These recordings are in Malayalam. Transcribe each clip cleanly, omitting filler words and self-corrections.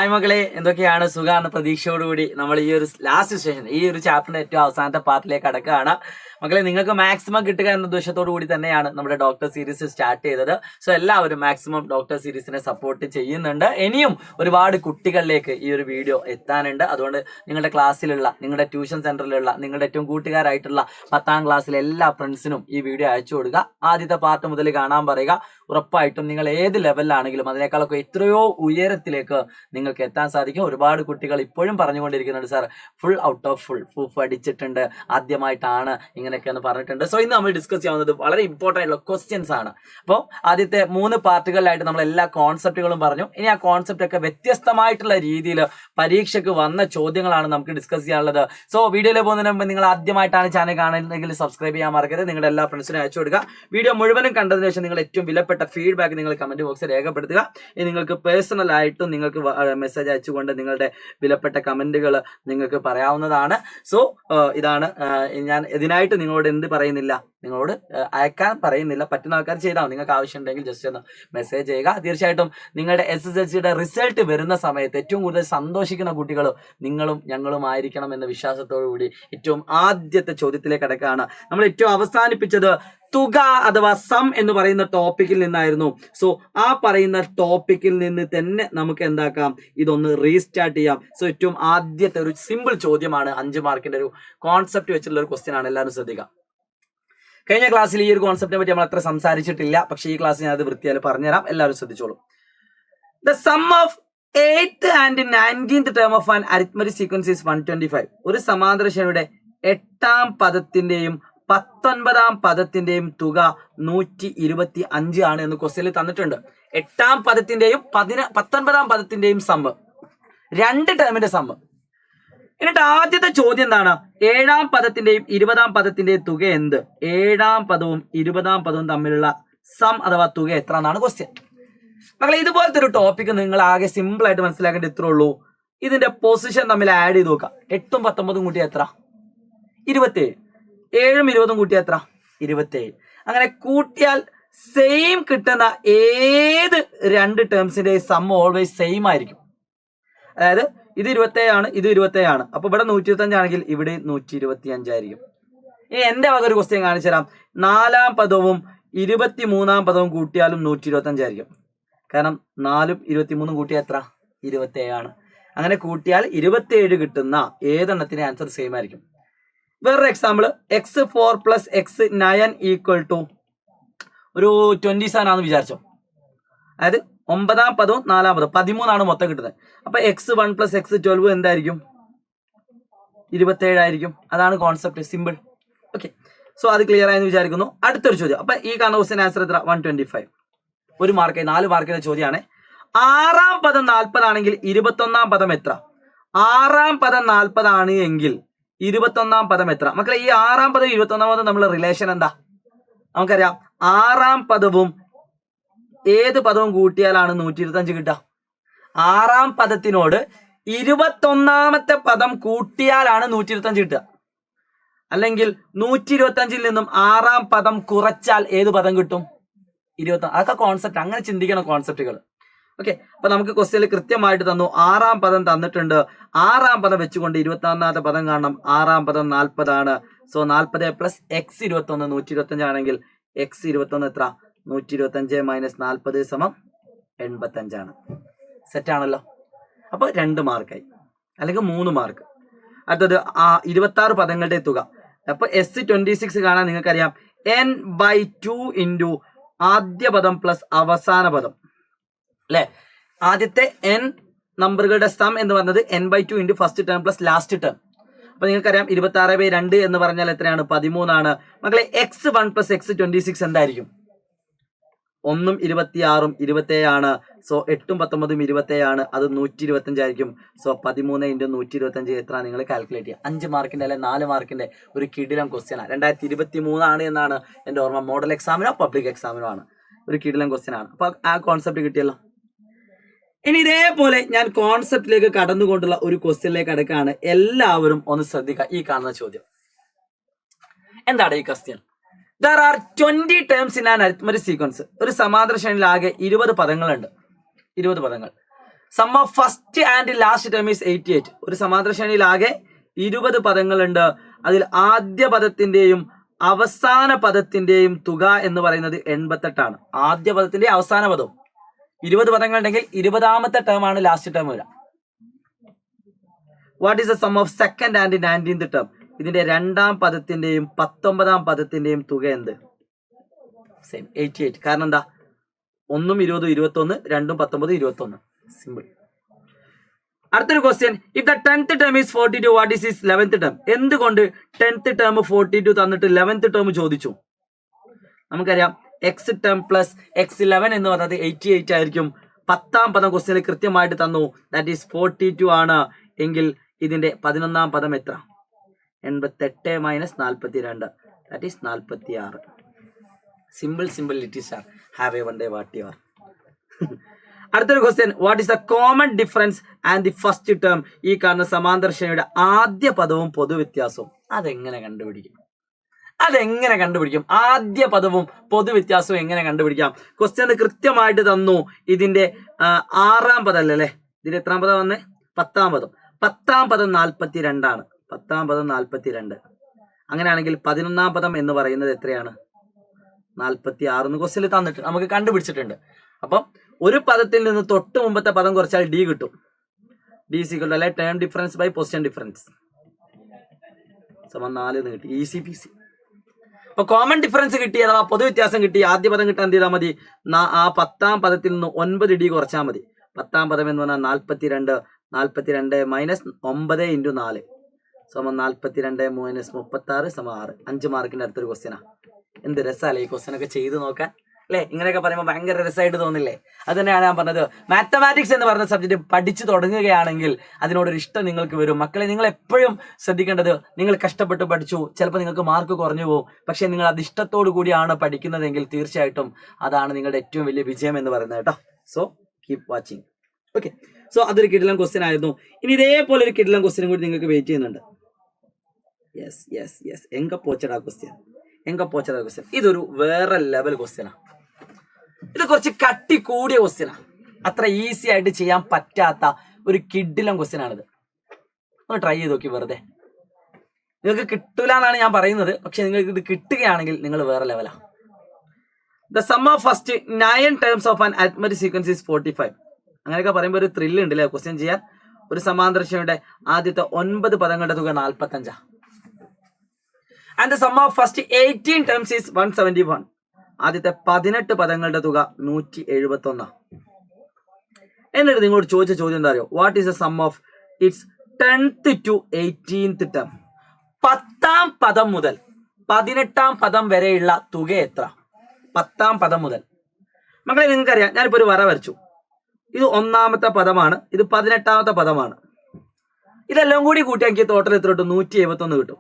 ഹായ് മക്കളെ, എന്തൊക്കെയാണ്? സുഖാണ് പ്രതീക്ഷയോടുകൂടി നമ്മൾ ഈ ഒരു ലാസ്റ്റ് സെഷൻ, ഈ ഒരു ചാപ്റ്ററിന്റെ ഏറ്റവും അവസാനത്തെ പാർട്ടിലേക്ക് കടക്കുകയാണ്. മക്കളെ, നിങ്ങൾക്ക് മാക്സിമം കിട്ടുക എന്ന ഉദ്ദേശത്തോടു കൂടി തന്നെയാണ് നമ്മുടെ ഡോക്ടർ സീരീസ് സ്റ്റാർട്ട് ചെയ്തത്. സോ എല്ലാവരും മാക്സിമം ഡോക്ടർ സീരീസിനെ സപ്പോർട്ട് ചെയ്യുന്നുണ്ട്. ഇനിയും ഒരുപാട് കുട്ടികളിലേക്ക് ഈ ഒരു വീഡിയോ എത്താനുണ്ട്. അതുകൊണ്ട് നിങ്ങളുടെ ക്ലാസ്സിലുള്ള, നിങ്ങളുടെ ട്യൂഷൻ സെന്ററിലുള്ള, നിങ്ങളുടെ ഏറ്റവും കൂട്ടുകാരായിട്ടുള്ള 10ാം ക്ലാസ്സിലെ എല്ലാ ഫ്രണ്ട്സിനും ഈ വീഡിയോ അയച്ചു കൊടുക്കുക. ആദ്യത്തെ പാർട്ട് മുതൽ കാണാൻ പറയുക. ഉറപ്പായിട്ടും നിങ്ങൾ ഏത് ലെവലിലാണെങ്കിലും അതിനേക്കാളൊക്കെ എത്രയോ ഉയരത്തിലേക്ക് നിങ്ങൾക്ക് എത്താൻ സാധിക്കും. ഒരുപാട് കുട്ടികൾ ഇപ്പോഴും പറഞ്ഞുകൊണ്ടിരിക്കുന്നുണ്ട്, sir full out of full proof അടിച്ചിട്ടുണ്ട്, ആദ്യമായിട്ടാണ് ഇങ്ങനെയൊക്കെ എന്ന് പറഞ്ഞിട്ടുണ്ട്. സോ ഇന്ന് നമ്മൾ ഡിസ്കസ് ചെയ്യാവുന്നത് വളരെ ഇമ്പോർട്ടൻ്റ് ആയിട്ടുള്ള ക്വസ്റ്റ്യൻസ് ആണ്. അപ്പോൾ ആദ്യത്തെ 3 പാർട്ടുകളിലായിട്ട് നമ്മൾ എല്ലാ കോൺസെപ്റ്റുകളും പറഞ്ഞു. ഇനി ആ കോൺസെപ്റ്റ് ഒക്കെ വ്യത്യസ്തമായിട്ടുള്ള രീതിയിൽ പരീക്ഷയ്ക്ക് വന്ന ചോദ്യങ്ങളാണ് നമുക്ക് ഡിസ്കസ് ചെയ്യാനുള്ളത്. സോ വീഡിയോയിൽ പോകുന്നതിന് മുമ്പ് നിങ്ങൾ ആദ്യമായിട്ടാണ് ചാനൽ കാണുന്നതെങ്കിൽ സബ്സ്ക്രൈബ് ചെയ്യാൻ മറക്കരുത്. നിങ്ങളുടെ എല്ലാ ഫ്രണ്ട്സിനും അയച്ചു കൊടുക്കുക. വീഡിയോ മുഴുവനും കണ്ടതിന് ശേഷം നിങ്ങൾ ഏറ്റവും വിലപ്പെട്ട ഫീഡ്ബാക്ക് നിങ്ങൾ കമന്റ് ബോക്സിൽ രേഖപ്പെടുത്തുക. ഇനി നിങ്ങൾക്ക് പേഴ്സണൽ ആയിട്ടും നിങ്ങൾക്ക് മെസ്സേജ് അയച്ചുകൊണ്ട് നിങ്ങളുടെ വിലപ്പെട്ട കമന്റുകൾ നിങ്ങൾക്ക് പറയാവുന്നതാണ്. സോ ഇതാണ് ഞാൻ ഇതിനായിട്ട് നിങ്ങളോട് എന്ത് പറയുന്നില്ല, നിങ്ങളോട് അയക്കാൻ പറയുന്നില്ല. പറ്റുന്ന ആൾക്കാർ ചെയ്താൽ നിങ്ങൾക്ക് ആവശ്യമുണ്ടെങ്കിൽ ജസ്റ്റ് ഒന്ന് മെസ്സേജ് ചെയ്യുക. തീർച്ചയായിട്ടും നിങ്ങളുടെ SSLCയുടെ റിസൾട്ട് വരുന്ന സമയത്ത് ഏറ്റവും കൂടുതൽ സന്തോഷിക്കുന്ന കുട്ടികൾ നിങ്ങളും ഞങ്ങളും ആയിരിക്കണം എന്ന വിശ്വാസത്തോടു കൂടി ഏറ്റവും ആദ്യത്തെ ചോദ്യത്തിലേക്ക് കടക്കുകയാണ്. നമ്മൾ ഏറ്റവും അവസാനിപ്പിച്ചത് തുക അഥവാ സം എന്ന് പറയുന്ന ടോപ്പിക്കിൽ നിന്നായിരുന്നു. സോ ആ പറയുന്ന ടോപ്പിക്കിൽ നിന്ന് തന്നെ നമുക്ക് എന്താക്കാം, ഇതൊന്ന് റീസ്റ്റാർട്ട് ചെയ്യാം. സോ ഏറ്റവും ആദ്യത്തെ ഒരു സിമ്പിൾ ചോദ്യമാണ്, 5 മാർക്കിന്റെ ഒരു കോൺസെപ്റ്റ് വെച്ചിട്ടുള്ള ഒരു ക്വസ്റ്റ്യൻ ആണ്. എല്ലാവരും ശ്രദ്ധിക്കുക. കഴിഞ്ഞ ക്ലാസ്സിൽ ഈ ഒരു കോൺസെപ്റ്റിനെ പറ്റി നമ്മൾ അത്ര സംസാരിച്ചിട്ടില്ല, പക്ഷേ ഈ ക്ലാസ്സിൽ ഞാൻ അത് വൃത്തിയായി പറഞ്ഞുതരാം. എല്ലാവരും ശ്രദ്ധിച്ചോളൂ. The sum of 8th and 19th term of an arithmetic sequence is 125. ഒരു സമാന്തര ശ്രേണിയുടെ 8ാം പദത്തിന്റെയും 19ാം പദത്തിന്റെയും തുക 125 ആണ് എന്ന് ക്വസ്റ്റ്യനിൽ തന്നിട്ടുണ്ട്. 8ാം പദത്തിന്റെയും 19ാം പദത്തിന്റെയും സമ്മ്, 2 ടേമിന്റെ സമ്മ്. എന്നിട്ട് ആദ്യത്തെ ചോദ്യം എന്താണ്? 7ാം പദത്തിന്റെയും 20ാം പദത്തിന്റെയും തുക എന്ത്? 7ാം പദവും 20ാം പദവും തമ്മിലുള്ള സം അഥവാ തുക എത്ര എന്നാണ് ക്വസ്റ്റ്യൻ. മക്കളെ, ഇതുപോലത്തെ ഒരു ടോപ്പിക് നിങ്ങൾ ആകെ സിമ്പിൾ ആയിട്ട് മനസ്സിലാക്കേണ്ട ഇത്രേ ഉള്ളൂ. ഇതിന്റെ പൊസിഷൻ തമ്മിൽ ആഡ് ചെയ്ത് നോക്കാം. 8ഉം 19ഉം കൂട്ടി എത്ര? 27. 7ഉം 20ഉം കൂട്ടി എത്ര? 27. അങ്ങനെ കൂട്ടിയാൽ സെയിം കിട്ടുന്ന ഏത് 2 ടേംസിന്റെ സം ഓൾവേസ് സെയിം ആയിരിക്കും. അതായത് ഇത് 27 ആണ്, ഇത് 27 ആണ്. അപ്പൊ ഇവിടെ 125 ആണെങ്കിൽ ഇവിടെ 125 ആയിരിക്കും. ഇനി എന്റെ വക ഒരു ക്വസ്റ്റ്യൻ കാണിച്ചു തരാം. 4ാം പദവും 23ാം പദവും കൂട്ടിയാലും 125 ആയിരിക്കും. കാരണം 4ഉം 23ഉം കൂട്ടിയാൽ എത്ര? 27 ആണ്. അങ്ങനെ കൂട്ടിയാൽ 27 കിട്ടുന്ന ഏതെണ്ണത്തിന്റെ ആൻസർ സെയിം ആയിരിക്കും. വേറൊരു എക്സാമ്പിൾ, x4 + x9 = ഒരു 27 ആണെന്ന് വിചാരിച്ചോ. അതായത് 9ാം പദവും 4ാം പദവും 13 ആണ് മൊത്തം കിട്ടുന്നത്. അപ്പൊ x1 + x12 എന്തായിരിക്കും? 27 ആയിരിക്കും. അതാണ് കോൺസെപ്റ്റ്, സിമ്പിൾ. ഓക്കെ, സോ അത് ക്ലിയർ ആയെന്ന് വിചാരിക്കുന്നു. അടുത്തൊരു ചോദ്യം. അപ്പൊ ഈ കാണുന്ന ക്വസ്റ്റ്യൻ ആൻസർ എത്ര? 125. 1 മാർക്ക്, 4 മാർക്കിന്റെ ചോദ്യമാണ്. 6ാം പദം 40 ആണെങ്കിൽ 21ാം പദം എത്ര? 6ാം പദം 40 ആണ് എങ്കിൽ 21ാം പദം എത്ര? മക്കളെ, ഈ 6ാം പദം 21ാം പദം തമ്മിലുള്ള റിലേഷൻ എന്താ? നമുക്കറിയാം. 6ാം പദവും ഏത് പദവും കൂട്ടിയാലാണ് 125 കിട്ടുക? 6ാം പദത്തിനോട് 21ാമത്തെ പദം കൂട്ടിയാലാണ് 125 കിട്ടുക. അല്ലെങ്കിൽ 125ൽ നിന്നും 6ാം പദം കുറച്ചാൽ ഏത് പദം കിട്ടും? 21. അതൊക്കെ കോൺസെപ്റ്റ്, അങ്ങനെ ചിന്തിക്കണം കോൺസെപ്റ്റുകൾ. ഓക്കെ, അപ്പൊ നമുക്ക് ക്വസ്റ്റ്യനിൽ കൃത്യമായിട്ട് തന്നു. 6ാം പദം തന്നിട്ടുണ്ട്. 6ാം പദം വെച്ചുകൊണ്ട് 21ാമത്തെ പദം കാണണം. 6ാം പദം 40 ആണ്. സോ 40 + x21 125 ആണെങ്കിൽ x21 എത്ര? 125 - 40 = 85 ആണ്. സെറ്റ് ആണല്ലോ. അപ്പൊ 2 മാർക്കായി, അല്ലെങ്കിൽ 3 മാർക്ക്. അടുത്തത് 26 പദങ്ങളുടെ തുക. അപ്പൊ S26 കാണാൻ നിങ്ങൾക്കറിയാം. n/2 × ആദ്യ പദം പ്ലസ് അവസാന പദം അല്ലെ. ആദ്യത്തെ n നമ്പറുകളുടെ സം എന്ന് പറഞ്ഞത് n/2 × first term plus last term. അപ്പൊ നിങ്ങൾക്കറിയാം 26/2 എന്ന് പറഞ്ഞാൽ എത്രയാണ്? 13 ആണ്. മക്കളെ, x1 + x26 എന്തായിരിക്കും? 1ഉം 26ഉം 27 ആണ്. സോ 8ഉം 19ഉം 27 ആണ്. അത് 125 ആയിരിക്കും. സോ 13 × 125 എത്ര? നിങ്ങൾ കാൽക്കുലേറ്റ് ചെയ്യുക. 5 മാർക്കിന്റെ അല്ലെ 4 മാർക്കിന്റെ ഒരു കിടിലം ക്വസ്റ്റ്യൻ ആണ്. 2023 ആണ് എന്നാണ് എന്റെ ഓർമ്മ. മോഡൽ എക്സാമിനോ പബ്ലിക് എക്സാമിനോ ആണ്. ഒരു കിടിലം ക്വസ്റ്റ്യൻ ആണ്. അപ്പൊ ആ കോൺസെപ്റ്റ് കിട്ടിയല്ലോ. ഇനി ഇതേപോലെ ഞാൻ കോൺസെപ്റ്റിലേക്ക് കടന്നുകൊണ്ടുള്ള ഒരു ക്വസ്റ്റ്യനിലേക്ക് അടുക്കാണ്. എല്ലാവരും ഒന്ന് ശ്രദ്ധിക്കുക. ഈ കാണുന്ന ചോദ്യം എന്താണ്? ഈ question, there are 20 terms in an arithmetic sequence. ഒരു സമാന്തര ശ്രേണിയിൽ ആകെ 20 പദങ്ങളുണ്ട്. 20 പദങ്ങൾ. Sum of first and last term is 88. ഒരു സമാന്തര ശ്രേണിയിൽ ആകെ 20 പദങ്ങളുണ്ട്. അതിൽ ആദ്യ പദത്തിന്റെയും അവസാന പദത്തിന്റെയും തുക എന്ന് പറയുന്നത് 88 ആണ്. ആദ്യ പദത്തിന്റെ അവസാന പദവും 20 പദങ്ങൾ ഉണ്ടെങ്കിൽ 20ാമത്തെ ടേം ആണ് ലാസ്റ്റ് ടേം വരിക. What is the sum of second and 19th term? ഇതിന്റെ 2ാം പദത്തിന്റെയും 19ാം പദത്തിന്റെയും തുക എന്ത്? സെയിം 88. കാരണം എന്താ? 1ഉം 20ഉം 21, 2ഉം 19, 21. സിമ്പിൾ. അടുത്തൊരു question. If the 10th term is 42, what is his 11th term? എന്തുകൊണ്ട് 10th ടേം 42 തന്നിട്ട് 11th ടേം ചോദിച്ചു? നമുക്കറിയാം എക്സ് ടേം പ്ലസ് x11 എന്ന് പറഞ്ഞത് 88 ആയിരിക്കും. 10ാം പദം ക്വസ്റ്റ്യനിൽ കൃത്യമായിട്ട് തന്നു, ദാറ്റ് ഈസ് 42 ആണ്. എങ്കിൽ ഇതിന്റെ 11ാം പദം എത്ര? 88 minus 42, that is 46. Simple simple little star. Have a one day what you are. അടുത്തൊരു question. What is the common difference and the first term? ഈ കാണുന്ന സമാന്തര ശ്രേണിയുടെ ആദ്യ പദവും പൊതുവ്യത്യാസവും അതെങ്ങനെ കണ്ടുപിടിക്കും? ആദ്യ പദവും പൊതുവ്യത്യാസവും എങ്ങനെ കണ്ടുപിടിക്കാം? ക്വസ്റ്റ്യൻ കൃത്യമായിട്ട് തന്നു. ഇതിന്റെ 6ാം പദം അല്ലേ? ഇതിന്റെ എത്രാം പദം വന്നേ? 10ാം പദം. 10ാം പദം 42 ആണ്. 10ാം പദം 42. അങ്ങനെയാണെങ്കിൽ 11ാം പദം എന്ന് പറയുന്നത് എത്രയാണ്? 46 എന്ന് ക്വസ്റ്റ്യനിൽ തന്നിട്ട് നമുക്ക് കണ്ടുപിടിച്ചിട്ടുണ്ട്. അപ്പം ഒരു പദത്തിൽ നിന്ന് തൊട്ട് മുമ്പത്തെ പദം കുറച്ചാൽ ഡി കിട്ടും. ഡി ഈക്വൽ ടു അല്ലെ term difference by position difference സമം 4 എന്ന് കിട്ടി. Easy peasy. അപ്പൊ കോമൺ ഡിഫറൻസ് കിട്ടി അഥവാ പൊതുവ്യത്യാസം കിട്ടി. ആദ്യ പദം കിട്ടാൻ എന്ത് ചെയ്താൽ മതി? ആ 10ാം പദത്തിൽ നിന്ന് 9 ഡി കുറച്ചാൽ മതി. 10ാം പദം എന്ന് പറഞ്ഞാൽ 42. 42 മൈനസ് 9 ഇൻറ്റു 4 സമം 42 മൈനസ് 36 സമം 6. 5 മാർക്കിന്റെ അടുത്തൊരു ക്വസ്റ്റ്യനാ. എന്ത് രസമല്ലേ ഈ ക്വസ്റ്റ്യൻ ഒക്കെ ചെയ്ത് നോക്കാൻ അല്ലെ? ഇങ്ങനെയൊക്കെ പറയുമ്പോൾ ഭയങ്കര രസമായിട്ട് തോന്നില്ലേ? അത് തന്നെയാണ് ഞാൻ പറഞ്ഞത്. മാത്തമാറ്റിക്സ് എന്ന് പറയുന്ന സബ്ജക്ട് പഠിച്ചു തുടങ്ങുകയാണെങ്കിൽ അതിനോടൊരു ഇഷ്ടം നിങ്ങൾക്ക് വരും. മക്കളെ, നിങ്ങൾ എപ്പോഴും ശ്രദ്ധിക്കേണ്ടത്, നിങ്ങൾ കഷ്ടപ്പെട്ട് പഠിച്ചു, ചിലപ്പോൾ നിങ്ങൾക്ക് മാർക്ക് കുറഞ്ഞു പോകും. പക്ഷെ നിങ്ങൾ അത് ഇഷ്ടത്തോടു കൂടിയാണ് പഠിക്കുന്നതെങ്കിൽ തീർച്ചയായിട്ടും അതാണ് നിങ്ങളുടെ ഏറ്റവും വലിയ വിജയം എന്ന് പറയുന്നത് കേട്ടോ. So keep watching. Okay, so അതൊരു കിടിലൻ ക്വസ്റ്റ്യൻ ആയിരുന്നു. ഇനി ഇതേപോലെ ഒരു കിടിലൻ ക്വസ്റ്റ്യൻ കൂടി നിങ്ങൾക്ക് വെയിറ്റ് ചെയ്യുന്നുണ്ട്. യെസ് എങ്ക പോച്ചടാ ക്വസ്റ്റ്യൻ. ഇതൊരു വേറെ ലെവൽ ക്വസ്റ്റ്യനാണ്. ഇത് കുറച്ച് കട്ടി കൂടിയ ക്വസ്റ്റ്യനാണ്. അത്ര ഈസി ആയിട്ട് ചെയ്യാൻ പറ്റാത്ത ഒരു കിടിലൻ ക്വസ്റ്റ്യൻ ആണിത്. ഒന്ന് ട്രൈ ചെയ്ത് നോക്കി. വെറുതെ നിങ്ങൾക്ക് കിട്ടൂല എന്നാണ് ഞാൻ പറയുന്നത്, പക്ഷെ നിങ്ങൾക്ക് ഇത് കിട്ടുകയാണെങ്കിൽ നിങ്ങൾ വേറെ ലെവലാണ്. The sum of first 9 terms of an arithmetic sequence is 45. അങ്ങനെയൊക്കെ പറയുമ്പോൾ ഒരു ത്രില്ല് ഉണ്ട് അല്ലേ ക്വസ്റ്റ്യൻ ചെയ്യാൻ. ഒരു സമാന്തര ശ്രേണിയുടെ ആദ്യത്തെ 9 പദങ്ങളുടെ തുക 45. And the sum of first 18 terms is 171. ആദ്യത്തെ 18 പദങ്ങളുടെ തുക 171. എന്നിട്ട് നിങ്ങളോട് ചോദിച്ച ചോദ്യം എന്താ അറിയോ? What is the sum of its 10th to 18th term? 10ാം പദം മുതൽ 18ാം പദം വരെയുള്ള തുക എത്ര? 10ാം പദം മുതൽ. മക്കളെ, നിങ്ങൾക്കറിയാം, ഞാനിപ്പോ ഒരു വര വരച്ചു. ഇത് 1ാമത്തെ പദമാണ്, ഇത് 18ാമത്തെ പദമാണ്. ഇതെല്ലാം കൂടി കൂട്ടിയാക്കി ടോട്ടൽ എത്ര കിട്ടും? 171 കിട്ടും.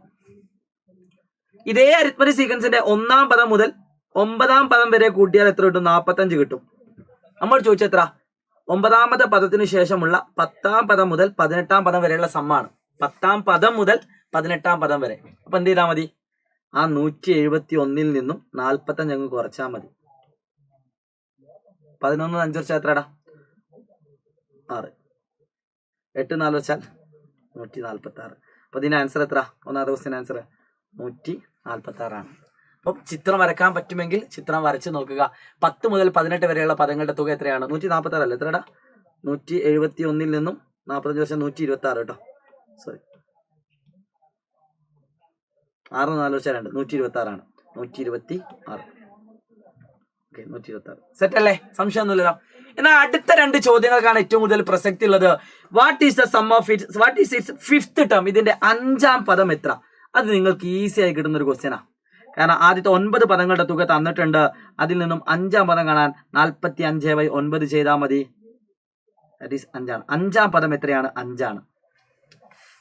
ഇതേ അരിത്മെറ്റിക് സീക്വൻസിന്റെ 1ാം പദം മുതൽ 9ാം പദം വരെ കൂട്ടിയാൽ എത്ര കിട്ടും? 45 കിട്ടും. നമ്മൾ ചോദിച്ചെത്ര? 9ാമത്തെ പദത്തിന് ശേഷമുള്ള 10ാം പദം മുതൽ 18ാം പദം വരെയുള്ള സമ്മാണ്. 10ാം പദം മുതൽ 18ാം പദം വരെ. അപ്പൊ എന്ത് ചെയ്താൽ മതി? ആ 171 നിന്നും 45 അങ്ങ് കുറച്ചാൽ മതി. 11 5 വെച്ചാൽ എത്രടാ? 6. 8 4 വെച്ചാൽ 146. അപ്പൊ ഇതിന്റെ ആൻസർ എത്ര? ഒന്നാമത്തെ ക്വസ്റ്റ്യൻ ആൻസർ 146 ആണ്. അപ്പം ചിത്രം വരക്കാൻ പറ്റുമെങ്കിൽ ചിത്രം വരച്ച് നോക്കുക. 10 മുതൽ 18 വരെയുള്ള പദങ്ങളുടെ തുക എത്രയാണ്? 146 അല്ലേ? എത്രടാ? 171 നിന്നും 45 വർഷം 126 കേട്ടോ. സോറി, 6 4 വെച്ചാൽ 2, 126 ആണ്. 126. ഓക്കെ, 126. സെറ്റ് അല്ലേ? സംശയമൊന്നുമില്ലല്ലോ. എന്നാൽ അടുത്ത 2 ചോദ്യങ്ങൾക്കാണ് ഏറ്റവും കൂടുതൽ പ്രസക്തി ഉള്ളത്. What is the sum of its? What is it's 5th term? ഇതിന്റെ 5ാം പദം എത്ര? അത് നിങ്ങൾക്ക് ഈസി ആയി കിട്ടുന്ന ഒരു ക്വസ്റ്റ്യനാ. കാരണം ആദ്യത്തെ 9 പദങ്ങളുടെ തുക തന്നിട്ടുണ്ട്. അതിൽ നിന്നും 5ാം പദം കാണാൻ 45/9 ചെയ്താൽ മതി. ദാറ്റ് ഈസ് 5 ആണ്. 5ാം പദം എത്രയാണ്? 5 ആണ്.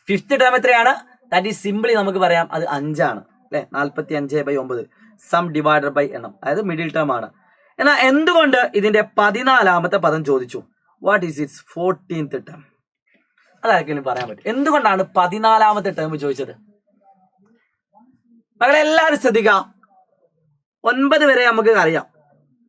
5th ടേം എത്രയാണ്? ദാറ്റ് ഈസ് സിംപിളി നമുക്ക് പറയാം, അത് 5 ആണ് അല്ലെ? 45/9 സം ഡിവൈഡഡ് ബൈ എണ്ണം, അതായത് മിഡിൽ ടേം ആണ്. എന്നാൽ എന്തുകൊണ്ട് ഇതിന്റെ 14ാമത്തെ പദം ചോദിച്ചു? What is its 14th term? അതാർക്കെങ്കിലും പറയാൻ പറ്റും? എന്തുകൊണ്ടാണ് 14ാമത്തെ ടേം ചോദിച്ചത്? മകളെ, എല്ലാവരും ശ്രദ്ധിക്കാം. 9 വരെ നമുക്ക് അറിയാം.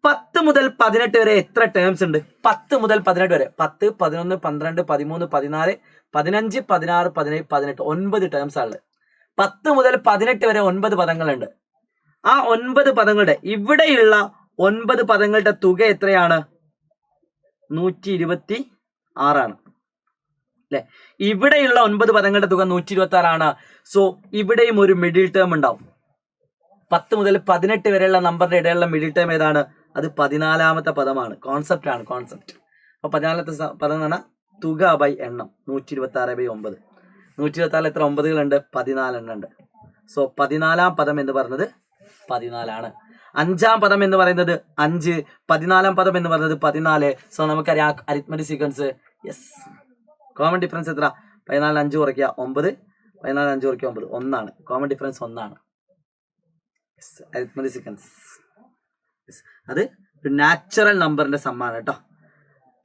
10 മുതൽ 18 വരെ എത്ര ടേംസ് ഉണ്ട്? 10 മുതൽ 18 വരെ 10, 11, 12, 13, 14, 15, 16, 17, 18 9 ടേംസ് ആണ്. 10 മുതൽ 18 വരെ 9 പദങ്ങളുണ്ട്. ആ 9 പദങ്ങളുടെ ഇവിടെയുള്ള 9 പദങ്ങളുടെ തുക എത്രയാണ്? 126 ആണ് അല്ലെ? ഇവിടെയുള്ള 9 പദങ്ങളുടെ തുക 126 ആണ്. സോ ഇവിടെയും ഒരു മിഡിൽ ടേം ഉണ്ടാവും. 10 മുതൽ 18 വരെയുള്ള നമ്പറിന്റെ ഇടയിലുള്ള മിഡിൽ ടേം ഏതാണ്? അത് 14ാമത്തെ പദമാണ്. കോൺസെപ്റ്റ് ആണ്, കോൺസെപ്റ്റ്. അപ്പൊ 14ാമത്തെ പദം എന്ന് പറഞ്ഞാൽ തുക ബൈ എണ്ണം. 126/9. 126 എത്ര 9കളുണ്ട്? 14 എണ്ണം ഉണ്ട്. സോ 14ാം പദം എന്ന് പറയുന്നത് 14 ആണ്. 5ാം പദം എന്ന് പറയുന്നത് 5, 14ാം പദം എന്ന് പറയുന്നത് 14. സോ നമുക്കറിയാം arithmetic sequence. Yes, common difference എത്ര? 14 5 കുറയ്ക്കുക 9, 14 5 കുറയ്ക്കുക 9, 1 ആണ്. കോമൺ ഡിഫറൻസ് 1 ആണ്. അരിത്മെറ്റിക് സീക്വൻസ് അത് ഒരു നാച്ചുറൽ നമ്പറിന്റെ സമ്മാണ് കേട്ടോ.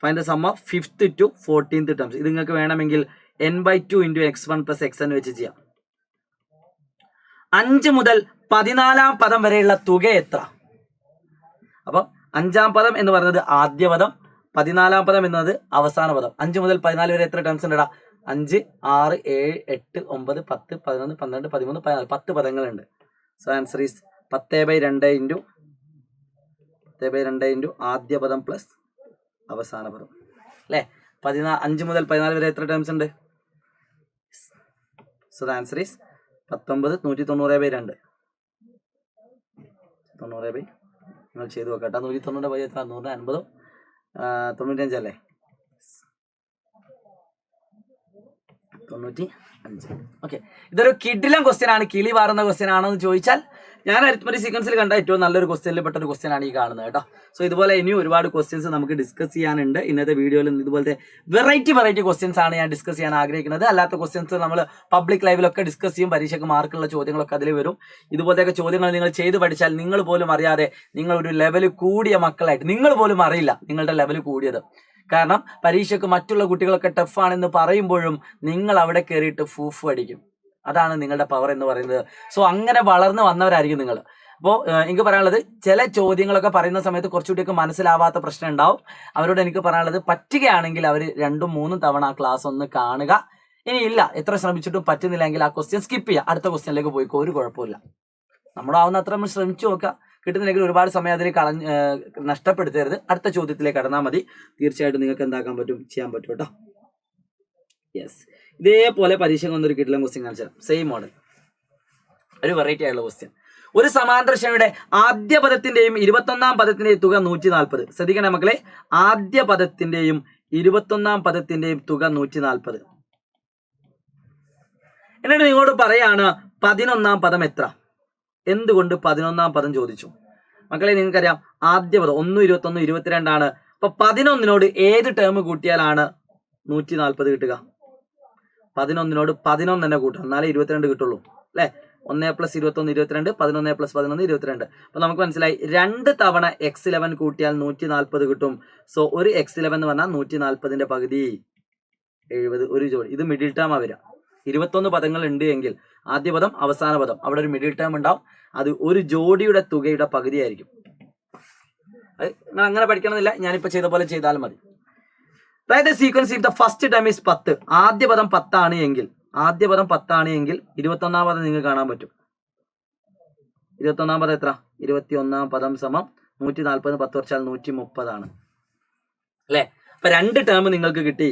Find the sum of 5th to 14th terms. ഇത് നിങ്ങൾക്ക് വേണമെങ്കിൽ n/2 × x1 + xn വെച്ച് ചെയ്യാം. 5 മുതൽ 14ാം പദം വരെയുള്ള തുക എത്ര? അപ്പൊ 5ാം പദം എന്ന് പറയുന്നത് ആദ്യ പദം, 14ാം പദം എന്നത് അവസാന പദം. 5 മുതൽ 14 വരെ എത്ര ടേംസ് ഉണ്ടടാ? 5, 6, 7, 8, 9, 10, 11, 12, 13, 14 10 പദങ്ങളുണ്ട്. സോ ആൻസർ ഈസ് 10/2 × ആദ്യ പദം പ്ലസ് അവസാന പദം അല്ലെ? 5 മുതൽ 14 വരെ എത്ര ടേംസ് ഉണ്ട്? So the answer is 19. 190/2 90 നിങ്ങൾ ചെയ്ത് നോക്കട്ടെ. 190 എത്ര? 150, 95 അല്ലേ? 95. ഓക്കെ, ഇതൊരു കിഡിലം ക്വസ്റ്റ്യൻ ആണ്. കിളി വാറുന്ന ക്വസ്റ്റ്യൻ ആണോ എന്ന് ചോദിച്ചാൽ ഞാൻ അരിത്മെറ്റിക് സീക്വൻസിൽ കണ്ട ഏറ്റവും നല്ലൊരു ക്വസ്റ്റ്യനിൽ പെട്ട ഒരു ക്വസ്റ്റ്യൻ ആണ് ഈ കാണുന്നത് കേട്ടോ. സോ ഇതുപോലെ ഇനിയും ഒരുപാട് ക്വസ്റ്റ്യൻസ് നമുക്ക് ഡിസ്കസ് ചെയ്യാനുണ്ട്. ഇന്നത്തെ വീഡിയോയിൽ ഇതുപോലത്തെ വെറൈറ്റി ക്വസ്റ്റ്യൻസ് ആണ് ഞാൻ ഡിസ്കസ് ചെയ്യാൻ ആഗ്രഹിക്കുന്നത്. അല്ലാത്ത ക്വസ്റ്റ്യൻസ് നമ്മൾ പബ്ലിക് ലൈവിലൊക്കെ ഡിസ്കസ് ചെയ്യും. പരീക്ഷയ്ക്ക് മാർക്കുള്ള ചോദ്യങ്ങളൊക്കെ അതിൽ വരും. ഇതുപോലത്തെ ചോദ്യങ്ങൾ നിങ്ങൾ ചെയ്ത് പഠിച്ചാൽ നിങ്ങൾ പോലും അറിയാതെ നിങ്ങൾ ഒരു ലെവൽ കൂടിയ മക്കളായിട്ട് നിങ്ങൾ പോലും അറിയില്ല നിങ്ങളുടെ ലെവൽ കൂടിയത്. കാരണം പരീക്ഷയ്ക്ക് മറ്റുള്ള കുട്ടികളൊക്കെ ടഫാണെന്ന് പറയുമ്പോഴും നിങ്ങൾ അവിടെ കയറിയിട്ട് ഫൂഫ് അടിക്കും. അതാണ് നിങ്ങളുടെ പവർ എന്ന് പറയുന്നത്. സോ അങ്ങനെ വളർന്നു വന്നവരായിരിക്കും നിങ്ങൾ. അപ്പോൾ എനിക്ക് പറയാനുള്ളത്, ചില ചോദ്യങ്ങളൊക്കെ പറയുന്ന സമയത്ത് കുറച്ചുകൂടിയൊക്കെ മനസ്സിലാവാത്ത പ്രശ്നം ഉണ്ടാവും. അവരോട് എനിക്ക് പറയാനുള്ളത്, പറ്റുകയാണെങ്കിൽ അവർ 2 3 തവണ ആ ക്ലാസ് ഒന്ന് കാണുക. ഇനി ഇല്ല, എത്ര ശ്രമിച്ചിട്ടും പറ്റുന്നില്ലെങ്കിൽ ആ ക്വസ്റ്റ്യൻ സ്കിപ്പ് ചെയ്യുക, അടുത്ത ക്വസ്റ്റ്യനിലേക്ക് പോയിക്കോ, ഒരു കുഴപ്പമില്ല. നമ്മളാവുന്ന അത്ര നമ്മൾ ശ്രമിച്ചു നോക്കുക. കിട്ടുന്നില്ലെങ്കിൽ ഒരുപാട് സമയം അതിൽ നഷ്ടപ്പെടുത്തരുത്. അടുത്ത ചോദ്യത്തിലേക്ക് കടന്നാൽ മതി. തീർച്ചയായിട്ടും നിങ്ങൾക്ക് എന്താക്കാൻ പറ്റും, ചെയ്യാൻ പറ്റും കേട്ടോ. യെസ്, ഇതേപോലെ പരീക്ഷയ്ക്ക് വന്നൊരു കിട്ടില്ല ക്വസ്റ്റ്യൻ കാണിച്ചു തരാം. സെയിം മോഡൽ, ഒരു വെറൈറ്റി ആയുള്ള ക്വസ്റ്റ്യൻ. ഒരു സമാന്തര ശ്രേണിയുടെ ആദ്യ പദത്തിന്റെയും 21ാം പദത്തിന്റെയും തുക 140. ശ്രദ്ധിക്കണേ മക്കളെ, ആദ്യ പദത്തിന്റെയും 21ാം പദത്തിന്റെയും തുക 140. എന്നിട്ട് നിങ്ങളോട് പറയാണ് 11ാം പദം എത്ര. എന്തുകൊണ്ട് 11ാം പദം ചോദിച്ചു? മക്കളെ നിങ്ങൾക്കറിയാം ആദ്യ പദം 1, 21, 22 ആണ്. അപ്പൊ 11നോട് ഏത് ടേം കൂട്ടിയാലാണ് 140 കിട്ടുക? 11നോട് 11 തന്നെ കൂട്ടണം, എന്നാലേ 22 കിട്ടുള്ളൂ അല്ലെ? 1 + 21 22, 11 + 11 22. അപ്പൊ നമുക്ക് മനസ്സിലായി 2 തവണ x11 കൂട്ടിയാൽ 140 കിട്ടും. സോ ഒരു x11 എന്ന് പറഞ്ഞാൽ 140ന്റെ പകുതി 70, ഒരു ജോഡി. ഇത് മിഡിൽ ടേം വരിക. 21 പദങ്ങൾ ഉണ്ട് എങ്കിൽ ആദ്യ പദം അവസാന പദം അവിടെ ഒരു മിഡിൽ ടേം ഉണ്ടാവും. അത് ഒരു ജോഡിയുടെ തുകയുടെ പകുതിയായിരിക്കും. അങ്ങനെ പഠിക്കണമെന്നില്ല, ഞാനിപ്പോ ചെയ്ത പോലെ ചെയ്താലും മതി. അതായത് sequence if the first term is 10, ആദ്യ പദം 10 ആണ് എങ്കിൽ 21ാം പദം നിങ്ങൾക്ക് കാണാൻ പറ്റും. 21ാം പദം എത്ര? 21ാം പദം സമം 140 10 കുറച്ചാൽ 130 ആണ് അല്ലെ? അപ്പൊ 2 ടേം നിങ്ങൾക്ക് കിട്ടി.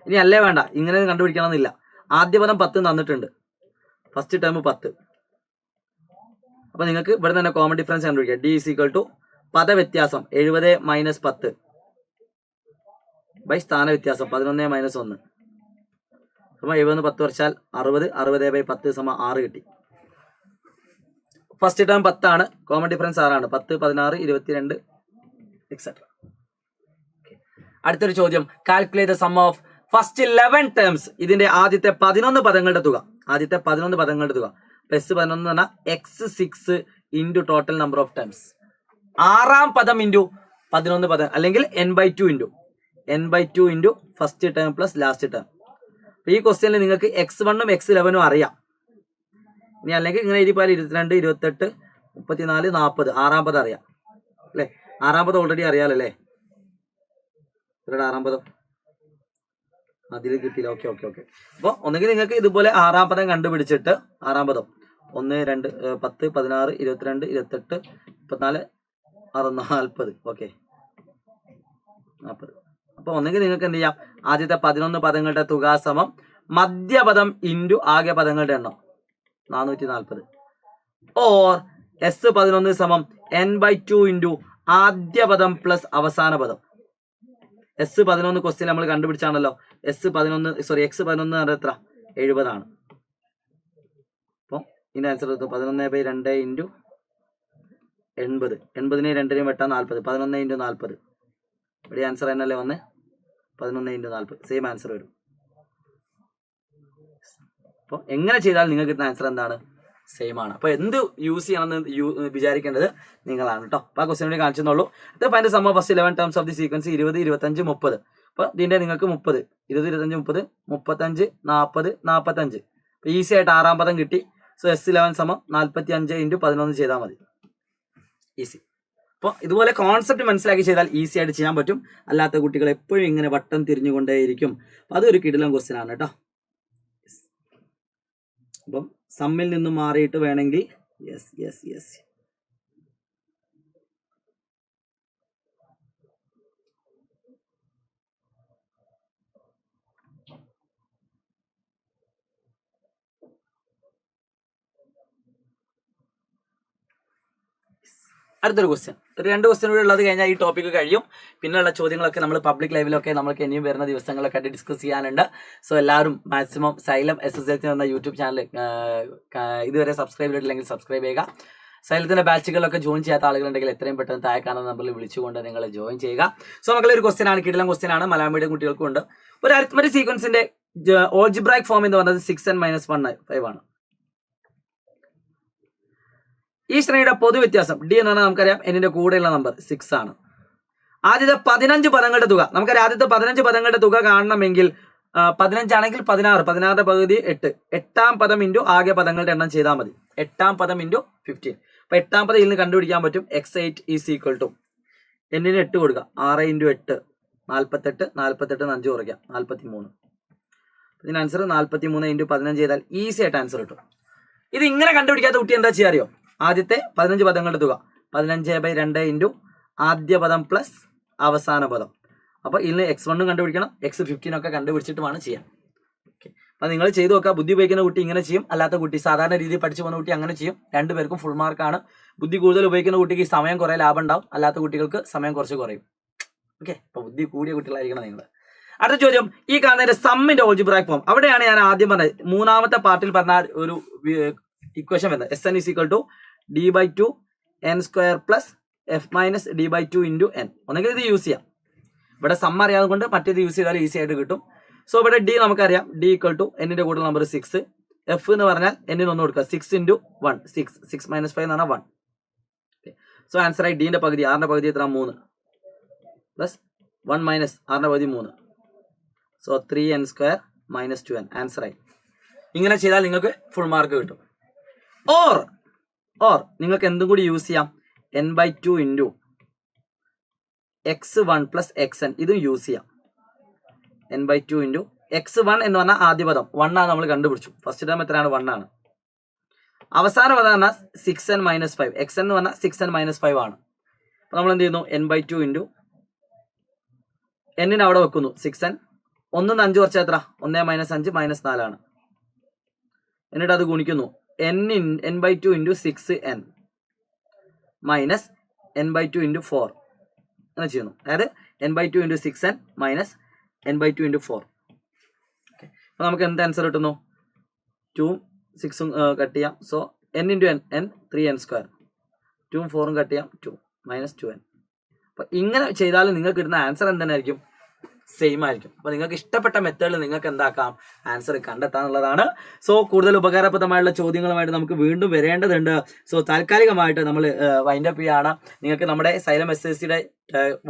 ഇനി അല്ലേ വേണ്ട, ഇങ്ങനെ കണ്ടുപിടിക്കണമെന്നില്ല. ആദ്യ പദം 10 തന്നിട്ടുണ്ട്, ഫസ്റ്റ് ടേം 10. അപ്പൊ നിങ്ങൾക്ക് ഇവിടെ തന്നെ കോമൺ ഡിഫറൻസ് കണ്ടുപിടിക്കാം. D = പദ വ്യത്യാസം 70 - 10 ബൈ സ്ഥാന വ്യത്യാസം 11 - 1 70 10 കുറച്ചാൽ 60, 60/10 6 കിട്ടി. ഫസ്റ്റ് ടേം 10 ആണ്, കോമൺ ഡിഫറൻസ് 6 ആണ്. 10, 16, 22 എക്സെട്ര. അടുത്തൊരു ചോദ്യം, calculate the sum of first 11 terms. ഇതിന്റെ ആദ്യത്തെ 11 പദങ്ങളുടെ തുക. പ്ലസ് 11 എന്ന് പറഞ്ഞാൽ x6 into total number of terms. 6ാം പദം ഇൻറ്റു 11 പദം, അല്ലെങ്കിൽ n/2 into first term plus last term. ഈ ക്വസ്റ്റ്യനിൽ നിങ്ങൾക്ക് x1ഉം x11ഉം അറിയാം. ഇനി അല്ലെങ്കിൽ ഇങ്ങനെ 22, 28, 34, 40 6ാം പദം അറിയാം. അല്ലേ? ആറാം പദം ഓൾറെഡി അറിയാലല്ലേ? ഇവരുടെ ആറാം പദം അതിൽ കിട്ടിയില്ല. Okay okay okay. അപ്പോൾ ഒന്നെങ്കിൽ നിങ്ങൾക്ക് ഇതുപോലെ ആറാം പദം കണ്ടുപിടിച്ചിട്ട് ആറാം പദം 1, 2, 10, 16, 22, 28, 34, 40. ഓക്കെ 40. അപ്പോൾ ഒന്നെങ്കിൽ നിങ്ങൾക്ക് എന്ത് ചെയ്യാം, ആദ്യത്തെ 11 പദങ്ങളുടെ തുക സമം മധ്യപദം ഇൻറ്റു ആകെ പദങ്ങളുടെ എണ്ണം 440. ഓർ S11 സമം n/2 ഇൻറ്റു ആദ്യ പദം പ്ലസ് അവസാന പദം. S11 ക്വസ്റ്റ്യൻ നമ്മൾ കണ്ടുപിടിച്ചാണല്ലോ. X11 എത്ര? 70 ആണ്. അപ്പോൾ ഇതിന്റെ ആൻസർ 11/2 ഇൻറ്റു 80. 80നെ 2നെയും വെട്ടാൻ 40. 11 ഇൻറ്റു 40. ഇവിടെ ആൻസർ തന്നെയല്ലേ വന്ന് 11 ഇൻറ്റു 40. സെയിം ആൻസർ വരും. അപ്പോൾ എങ്ങനെ ചെയ്താൽ നിങ്ങൾക്ക് കിട്ടുന്ന ആൻസർ എന്താണ്? സെയിം ആണ്. അപ്പോൾ എന്ത് യൂസ് ചെയ്യണമെന്ന് വിചാരിക്കേണ്ടത് നിങ്ങളാണ് കേട്ടോ. അപ്പോൾ ആ ക്വസ്റ്റ്യൻ വേണ്ടി കാണിച്ചെന്നുള്ളൂ. അപ്പോൾ അതിന്റെ സമം first 11 terms of the sequence 20, 25, 30. അപ്പോൾ ഇതിന്റെ നിങ്ങൾക്ക് 30, 20, 25, 30, 35, 40, 45. അപ്പോൾ ഈസി ആയിട്ട് ആറാം പദം കിട്ടി. സോ S11 സമം 45 ഇൻറ്റു 11 ചെയ്താൽ മതി. ഈസി. അപ്പോൾ ഇതുപോലെ കോൺസെപ്റ്റ് മനസ്സിലാക്കി ചെയ്താൽ ഈസി ആയിട്ട് ചെയ്യാൻ പറ്റും. അല്ലാത്ത കുട്ടികൾ എപ്പോഴും ഇങ്ങനെ വട്ടം തിരിഞ്ഞുകൊണ്ടേയിരിക്കും. അപ്പോൾ അതൊരു കിടിലൻ ക്വസ്റ്റ്യൻ ആണ് കേട്ടോ. അപ്പം സമ്മിൽ നിന്നും മാറിയിട്ട് വേണമെങ്കിൽ യെസ് അടുത്തൊരു ക്വസ്റ്റ്യൻ. ഒരു 2 ക്വസ്റ്റ്യൻ കൂടെ ഉള്ളത് കഴിഞ്ഞാൽ ഈ ടോപ്പിക്ക് കഴിയും. പിന്നെയുള്ള ചോദ്യങ്ങളൊക്കെ നമ്മൾ പബ്ലിക് ലൈവിലൊക്കെ നമുക്ക് ഇനിയും വരുന്ന ദിവസങ്ങളൊക്കെ ആയിട്ട് ഡിസ്കസ് ചെയ്യാനുണ്ട്. സോ എല്ലാവരും മാക്സിമം സൈലം SSLC എന്ന യൂട്യൂബ് ചാനൽ ഇതുവരെ സബ്സ്ക്രൈബ് ചെയ്തിട്ടില്ലെങ്കിൽ സബ്സ്ക്രൈബ് ചെയ്യുക. സൈലത്തിന്റെ ബാച്ചുകളിലൊക്കെ ജോയിൻ ചെയ്യാത്ത ആളുകളുണ്ടെങ്കിൽ എത്രയും പെട്ടെന്ന് താഴെ കാണുന്ന നമ്പറിൽ വിളിച്ചുകൊണ്ട് നിങ്ങൾ ജോയിൻ ചെയ്യുക. സോ മക്കളെ ഒരു ക്വസ്റ്റ്യൻ ആണ്, കിടിലൻ ക്വസ്റ്റ്യൻ ആണ്. മലയാളം മീഡിയം കുട്ടികൾക്കും ഉണ്ട്. ഒരു അരിത്മെറ്റിക് സീക്വൻസിന്റെ ഓൾജിബ്രായിക് ഫോം എന്ന് പറയുന്നത് 6n - 1 5 ആണ്. ഈ ശ്രേണിയുടെ പൊതു വ്യത്യാസം D എന്ന് പറഞ്ഞാൽ നമുക്കറിയാം എന്നിന്റെ കൂടെയുള്ള നമ്പർ 6 ആണ്. ആദ്യത്തെ 15 പദങ്ങളുടെ തുക നമുക്കറിയാം. ആദ്യത്തെ 15 പദങ്ങളുടെ തുക കാണണമെങ്കിൽ 15 ആണെങ്കിൽ 16, 16ന്റെ പകുതി 8, 8ാം പദം ഇൻറ്റു ആകെ പദങ്ങളുടെ എണ്ണം ചെയ്താൽ മതി. 8ാം പദം ഇൻറ്റു 15. അപ്പൊ 8ാം പദം ഇതിൽ നിന്ന് കണ്ടുപിടിക്കാൻ പറ്റും. x8 ഈസ് ഈക്വൽ ടു എന്നിന് 8 കൊടുക്കുക. 6 ഇൻറ്റു 8 48, 48 5 കുറയ്ക്കാം 43. ഇതിന് ആൻസർ 43 ഇൻറ്റു 15 ചെയ്താൽ ഈസി ആയിട്ട് ആൻസർ കിട്ടും. ഇത് ഇങ്ങനെ കണ്ടുപിടിക്കാത്ത കുട്ടി എന്താ ചെയ്യാ അറിയോ? ആദ്യത്തെ 15 പദങ്ങളുടെ തുക 15/2 ഇൻറ്റു ആദ്യ പദം പ്ലസ് അവസാന പദം. അപ്പോൾ ഇതിന് x1 കണ്ടുപിടിക്കണം, x15 ഒക്കെ കണ്ടുപിടിച്ചിട്ട് വേണം ചെയ്യാൻ. ഓക്കെ, അപ്പോൾ നിങ്ങൾ ചെയ്തു നോക്കുക. ബുദ്ധി ഉപയോഗിക്കുന്ന കുട്ടി ഇങ്ങനെ ചെയ്യും, അല്ലാത്ത കുട്ടി സാധാരണ രീതിയിൽ പഠിച്ചു പോകുന്ന കുട്ടി അങ്ങനെ ചെയ്യും. രണ്ടുപേർക്കും ഫുൾ മാർക്കാണ്. ബുദ്ധി കൂടുതൽ ഉപയോഗിക്കുന്ന കുട്ടിക്ക് സമയം കുറേ ലാഭം ഉണ്ടാവും, അല്ലാത്ത കുട്ടികൾക്ക് സമയം കുറച്ച് കുറയും. ഓക്കെ, അപ്പോൾ ബുദ്ധി കൂടിയ കുട്ടികളായിരിക്കണം നിങ്ങൾ. അടുത്ത ചോദ്യം, ഈ കാണുന്ന സമ്മിന്റെ ഓൾജിബ്രായിക് ഫോം. അവിടെയാണ് ഞാൻ ആദ്യം പറഞ്ഞത്, മൂന്നാമത്തെ പാർട്ടിൽ പറഞ്ഞ ഒരു ഇക്വേഷൻ വരുന്നത് Sn is equal to d/2 n² plus f - d/2 into n. ഒന്നെങ്കിൽ ഇത് യൂസ് ചെയ്യാം. ഇവിടെ സം അറിയാതെ കൊണ്ട് മറ്റേത് യൂസ് ചെയ്താൽ ഈസി ആയിട്ട് കിട്ടും. സോ ഇവിടെ d നമുക്കറിയാം, d ഈക്വൽ ടു എന്നിന്റെ കൂടെ നമ്പർ 6, f എന്ന് പറഞ്ഞാൽ എന്നിന് 1 കൊടുക്കുക. 6 ഇൻറ്റു 1 6, 6 - 5 എന്ന് പറഞ്ഞാൽ 1. സോ ആൻസർ ആയി ഡിന്റെ പകുതി, 6ന്റെ പകുതി എത്ര? 3 പ്ലസ് 1 മൈനസ് 6ന്റെ പകുതി 3. സോ 3n² - 2n ആൻസർ ആയി. ഇങ്ങനെ ചെയ്താൽ നിങ്ങൾക്ക് ഫുൾ മാർക്ക് കിട്ടും. ഓർ നിങ്ങൾക്ക് എന്തും കൂടി യൂസ് ചെയ്യാം. n/2 into x1 plus xn ഇതും യൂസ് ചെയ്യാം. n/2 ഇൻറ്റു x1 എന്ന് പറഞ്ഞാൽ ആദ്യ പദം 1 ആണ്, നമ്മൾ കണ്ടുപിടിച്ചു. ഫസ്റ്റ് ടേം എത്രയാണ്? 1 ആണ്. അവസാന പദം പറഞ്ഞാൽ 6n - 5. xn എന്ന് പറഞ്ഞാൽ 6n - 5 ആണ്. അപ്പോൾ നമ്മൾ എന്ത് ചെയ്യുന്നു? n/2 ഇൻറ്റു എന്നിന് അവിടെ വെക്കുന്നു 6n. 1 5 കുറച്ചാൽ എത്ര? 1 - 5 - 4 ആണ്. എന്നിട്ട് അത് ഗുണിക്കുന്നു n/2 into 6n minus n/2 into 4 അങ്ങനെ ചെയ്യുന്നു. അതായത് n/2 into 6n minus n/2 into 4. Okay, അപ്പോൾ നമുക്ക് എന്ത് ആൻസർ കിട്ടുന്നു? 2ഉം 6ഉം കട്ട് ചെയ്യാം. So n into n 3n². 2ഉം 4ഉം കട്ട് ചെയ്യാം, 2 - 2n. അപ്പോൾ ഇങ്ങനെ ചെയ്താൽ നിങ്ങൾക്ക് കിട്ടുന്ന ആൻസർ എന്തെന്നായിരിക്കും? സെയിം ആയിരിക്കും. അപ്പോൾ നിങ്ങൾക്ക് ഇഷ്ടപ്പെട്ട മെത്തേഡിൽ നിങ്ങൾക്ക് എന്താക്കാം? ആൻസർ കണ്ടെത്താനുള്ളതാണ്. സോ കൂടുതൽ ഉപകാരപ്രദമായുള്ള ചോദ്യങ്ങളുമായിട്ട് നമുക്ക് വീണ്ടും വരേണ്ടതുണ്ട്. സോ താൽക്കാലികമായിട്ട് നമ്മൾ വൈൻഡപ്പ് ചെയ്യാണ്. നിങ്ങൾക്ക് നമ്മുടെ സൈലം SSLCയുടെ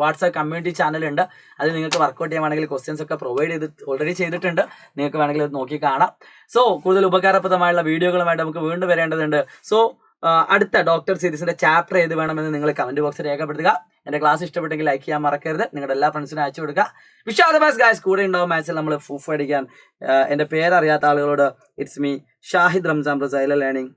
വാട്സാപ്പ് കമ്മ്യൂണിറ്റി ചാനലുണ്ട്. അതിൽ നിങ്ങൾക്ക് വർക്കൗട്ട് ചെയ്യാനാണെങ്കിൽ ക്വസ്റ്റ്യൻസ് ഒക്കെ പ്രൊവൈഡ് ഓൾറെഡി ചെയ്തിട്ടുണ്ട്. നിങ്ങൾക്ക് വേണമെങ്കിൽ അത് നോക്കി കാണാം. സോ കൂടുതൽ ഉപകാരപ്രദമായുള്ള വീഡിയോകളുമായിട്ട് നമുക്ക് വീണ്ടും വരേണ്ടതുണ്ട്. സോ അടുത്ത ഡോക്ടർ സീരീസിന്റെ ചാപ്റ്റർ ഏത് വേണമെന്ന് നിങ്ങൾ കമന്റ് ബോക്സിൽ രേഖപ്പെടുത്തുക. എന്റെ ക്ലാസ് ഇഷ്ടപ്പെട്ടെങ്കിൽ ലൈക്ക് ചെയ്യാൻ മറക്കരുത്. നിങ്ങളുടെ എല്ലാ ഫ്രണ്ട്സിനും അയച്ചു കൊടുക്കുക. Wish all the best guys. കൂടെ ഉണ്ടാവും മാച്ചിൽ നമ്മൾ ഫൂഫ് അടിക്കാൻ. എന്റെ പേരറിയാത്ത ആളുകളോട് ഇറ്റ്സ് മീ ഷാഹിദ് റംസാൻ ബ്രസൈല ലേണിംഗ്.